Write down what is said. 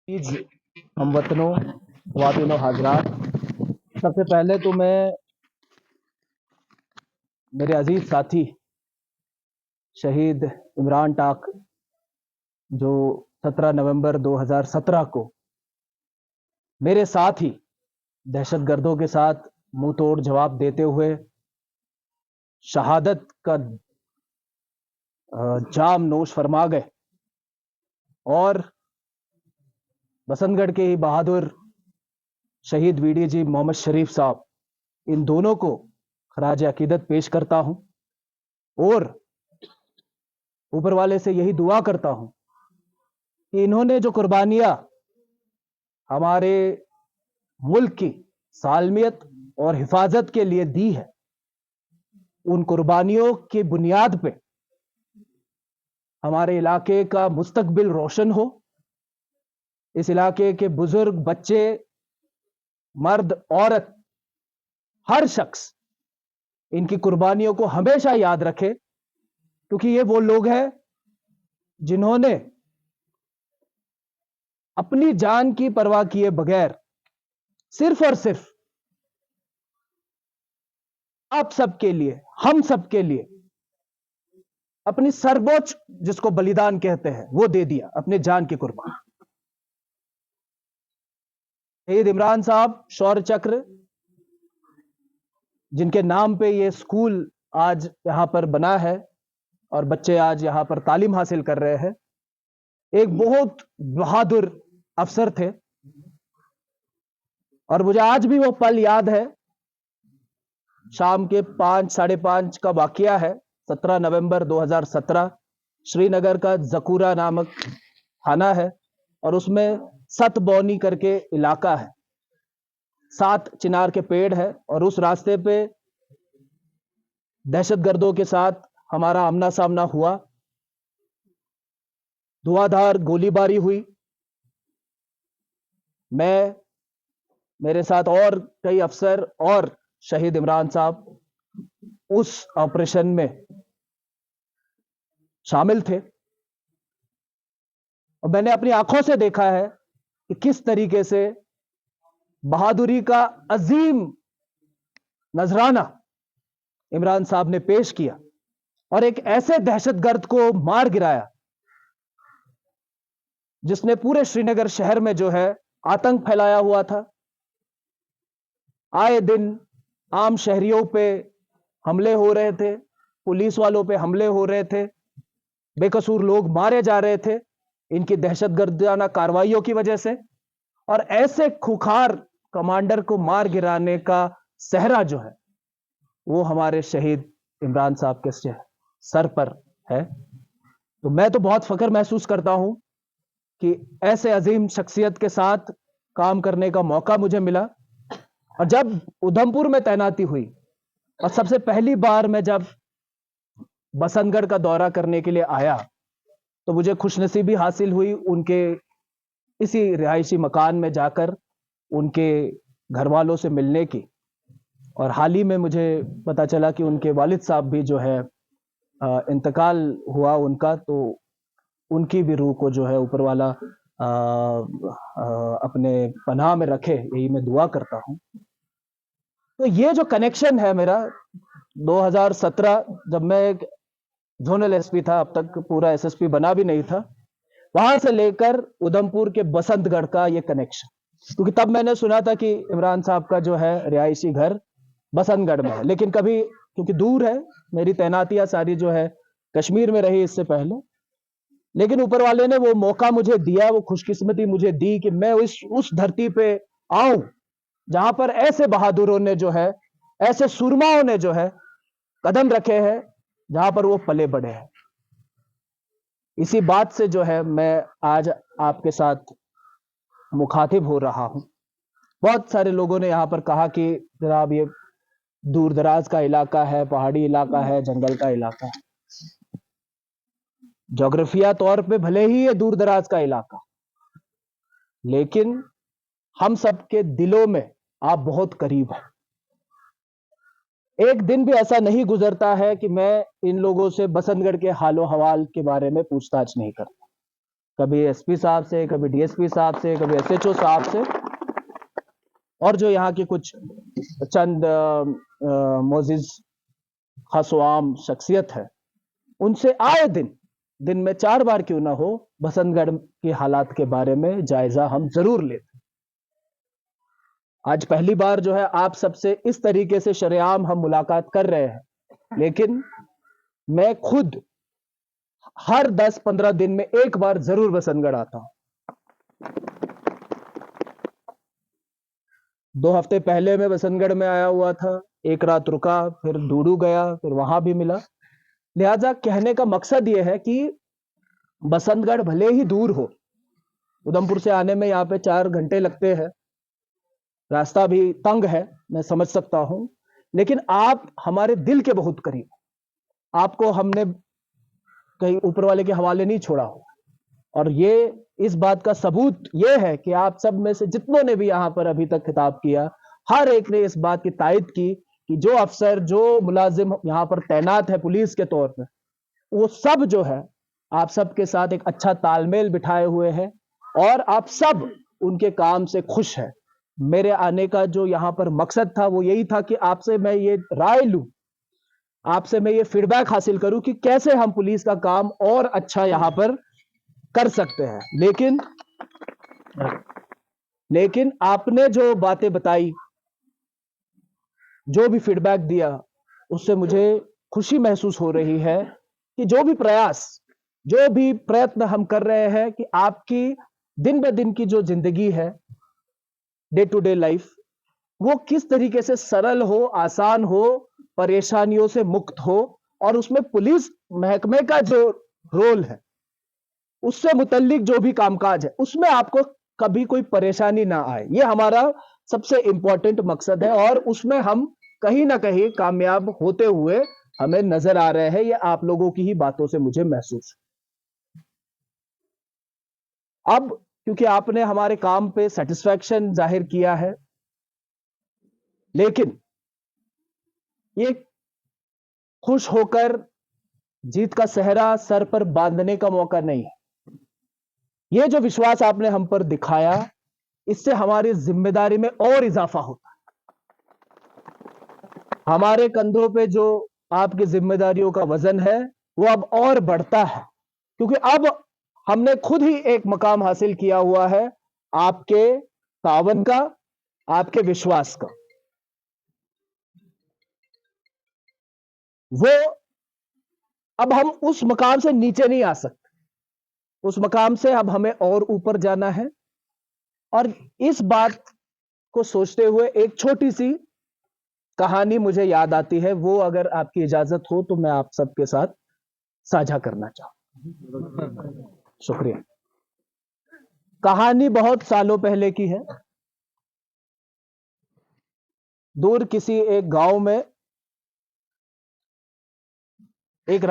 Please हमवतनों ख्वातीनो हजरात, सबसे पहले तो मैं मेरे अजीज साथी शहीद इमरान टाक जो 17 नवंबर 2017 को मेरे साथ ही दहशतगर्दों के साथ मुंह तोड़ जवाब देते हुए शहादत का जाम नोश फरमा गए और बसंतगढ़ के ही बहादुर शहीद वीडीजी मोहम्मद शरीफ साहब, इन दोनों को खराज अकीदत पेश करता हूं और ऊपर वाले से यही दुआ करता हूं कि इन्होंने जो कुर्बानियां हमारे मुल्क की सालमियत और हिफाजत के लिए दी है, उन कुर्बानियों की बुनियाद पे हमारे इलाके का मुस्तकबिल रोशन हो। इस इलाके के बुजुर्ग, बच्चे, मर्द, औरत, हर शख्स इनकी कुर्बानियों को हमेशा याद रखे, क्योंकि ये वो लोग हैं जिन्होंने अपनी जान की परवाह किए बगैर सिर्फ और सिर्फ आप सबके लिए, हम सबके लिए अपनी सर्वोच्च, जिसको बलिदान कहते हैं, वो दे दिया, अपने जान की कुर्बान। शहीद इमरान साहब शौर्य चक्र, जिनके नाम पे ये स्कूल आज यहां पर बना है और बच्चे आज यहां पर तालीम हासिल कर रहे हैं, एक बहुत बहादुर अफसर थे और मुझे आज भी वो पल याद है। शाम के 5, 5:30 का वाकया है, 17 नवंबर 2017। श्रीनगर का जकूरा नामक थाना है और उसमें सतबौनी करके इलाका है, 7 चिनार के पेड़ है और उस रास्ते पे दहशतगर्दों के साथ हमारा आमना सामना हुआ, धुआंधार गोलीबारी हुई। मैं, मेरे साथ और कई अफसर और शहीद इमरान साहब उस ऑपरेशन में शामिल थे और मैंने अपनी आंखों से देखा है कि किस तरीके से बहादुरी का अजीम नजराना इमरान साहब ने पेश किया और एक ऐसे दहशतगर्द को मार गिराया जिसने पूरे श्रीनगर शहर में जो है आतंक फैलाया हुआ था। आए दिन आम शहरियों पे हमले हो रहे थे, पुलिस वालों पे हमले हो रहे थे, बेकसूर लोग मारे जा रहे थे इनकी दहशतगर्दाना कार्रवाइयों की वजह से। और ऐसे खुखार कमांडर को मार गिराने का सहरा जो है वो हमारे शहीद इमरान साहब के सर पर है। तो मैं तो बहुत फख्र महसूस करता हूं कि ऐसे अजीम शख्सियत के साथ काम करने का मौका मुझे मिला। और जब उधमपुर में तैनाती हुई और सबसे पहली बार मैं जब बसंतगढ़ का दौरा करने के लिए आया, तो मुझे खुशनसीबी हासिल हुई उनके इसी रिहायशी मकान में जाकर उनके घर वालों से मिलने की। और हाल ही में मुझे पता चला कि उनके वालिद साहब भी जो है इंतकाल हुआ उनका, तो उनकी भी रूह को जो है ऊपर वाला अपने पनाह में रखे, यही मैं दुआ करता हूं। तो ये जो कनेक्शन है मेरा 2017, जब मैं एक जोनल एसपी था, अब तक पूरा एसएसपी बना भी नहीं था, वहां से लेकर उधमपुर के बसंतगढ़ का ये कनेक्शन, क्योंकि तब मैंने सुना था कि इमरान साहब का जो है रिहायशी घर बसंतगढ़ में है, लेकिन कभी क्योंकि दूर है, मेरी तैनातियां सारी जो है कश्मीर में रही इससे पहले, लेकिन ऊपर वाले ने वो मौका मुझे दिया, वो खुशकिस्मती मुझे दी कि मैं उस धरती पे आऊं जहां पर ऐसे बहादुरों ने जो है, ऐसे सुरमाओं ने जो है कदम रखे हैं, जहां पर वो पले बढ़े हैं। इसी बात से जो है मैं आज आपके साथ मुखातिब हो रहा हूं। बहुत सारे लोगों ने यहां पर कहा कि जनाब ये दूर दराज का इलाका है, पहाड़ी इलाका है, जंगल का इलाका है। जोग्राफिया तौर पे भले ही ये दूर दराज का इलाका, लेकिन हम सबके दिलों में आप बहुत करीब हैं। एक दिन भी ऐसा नहीं गुजरता है कि मैं इन लोगों से बसंतगढ़ के हालो हवाल के बारे में पूछताछ नहीं करता। कभी एसपी साहब से, कभी डीएसपी साहब से, कभी एसएचओ साहब से, और जो यहाँ के कुछ चंद मोजिज खासवाम शख्सियत है, उनसे आए दिन में 4 बार क्यों ना हो बसंतगढ़ के हालात के बारे में जायजा हम जरूर लेते। आज पहली बार जो है आप सबसे इस तरीके से शरेआम हम मुलाकात कर रहे हैं, लेकिन मैं खुद हर 10-15 दिन में एक बार जरूर बसंतगढ़ आता हूं। 2 हफ्ते पहले मैं बसंतगढ़ में आया हुआ था, एक रात रुका, फिर डूडू गया, फिर वहां भी मिला। लिहाजा कहने का मकसद यह है कि बसंतगढ़ भले ही दूर हो, उधमपुर से आने में यहाँ पे 4 घंटे लगते हैं, रास्ता भी तंग है, मैं समझ सकता हूं, लेकिन आप हमारे दिल के बहुत करीब। आपको हमने कहीं ऊपर वाले के हवाले नहीं छोड़ा हो, और ये इस बात का सबूत ये है कि आप सब में से जितनों ने भी यहां पर अभी तक खिताब किया, हर एक ने इस बात की तायद की कि जो अफसर, जो मुलाजिम यहां पर तैनात है पुलिस के तौर पर, वो सब जो है आप सबके साथ एक अच्छा तालमेल बिठाए हुए हैं, और आप सब उनके काम से खुश हैं। मेरे आने का जो यहां पर मकसद था वो यही था कि आपसे मैं ये राय लूं, आपसे मैं ये फीडबैक हासिल करूं कि कैसे हम पुलिस का काम और अच्छा यहां पर कर सकते हैं। लेकिन आपने जो बातें बताई, जो भी फीडबैक दिया, उससे मुझे खुशी महसूस हो रही है कि जो भी प्रयास, जो भी प्रयत्न हम कर रहे हैं कि आपकी दिन ब दिन की जो जिंदगी है, डे टू डे लाइफ, वो किस तरीके से सरल हो, आसान हो, परेशानियों से मुक्त हो, और उसमें पुलिस महकमे का जो रोल है, उससे मुतल्लिक जो भी कामकाज है, उसमें आपको कभी कोई परेशानी ना आए। ये हमारा सबसे इंपॉर्टेंट मकसद है, और उसमें हम कहीं ना कहीं कामयाब होते हुए हमें नजर आ रहे हैं। ये आप लोगों की ही बातों से मुझे महसूस है। अब क्योंकि आपने हमारे काम पे सेटिस्फैक्शन जाहिर किया है, लेकिन ये खुश होकर जीत का सेहरा सर पर बांधने का मौका नहीं है। ये जो विश्वास आपने हम पर दिखाया, इससे हमारी जिम्मेदारी में और इजाफा होता है। हमारे कंधों पे जो आपकी जिम्मेदारियों का वजन है वो अब और बढ़ता है, क्योंकि अब हमने खुद ही एक मकाम हासिल किया हुआ है आपके तावन का, आपके विश्वास का। वो अब हम उस मकाम से नीचे नहीं आ सकते, उस मकाम से अब हमें और ऊपर जाना है। और इस बात को सोचते हुए एक छोटी सी कहानी मुझे याद आती है, वो अगर आपकी इजाजत हो तो मैं आप सबके साथ साझा करना चाहूं। शुक्रिया। कहानी बहुत सालों पहले की है। दूर किसी एक गांव में एक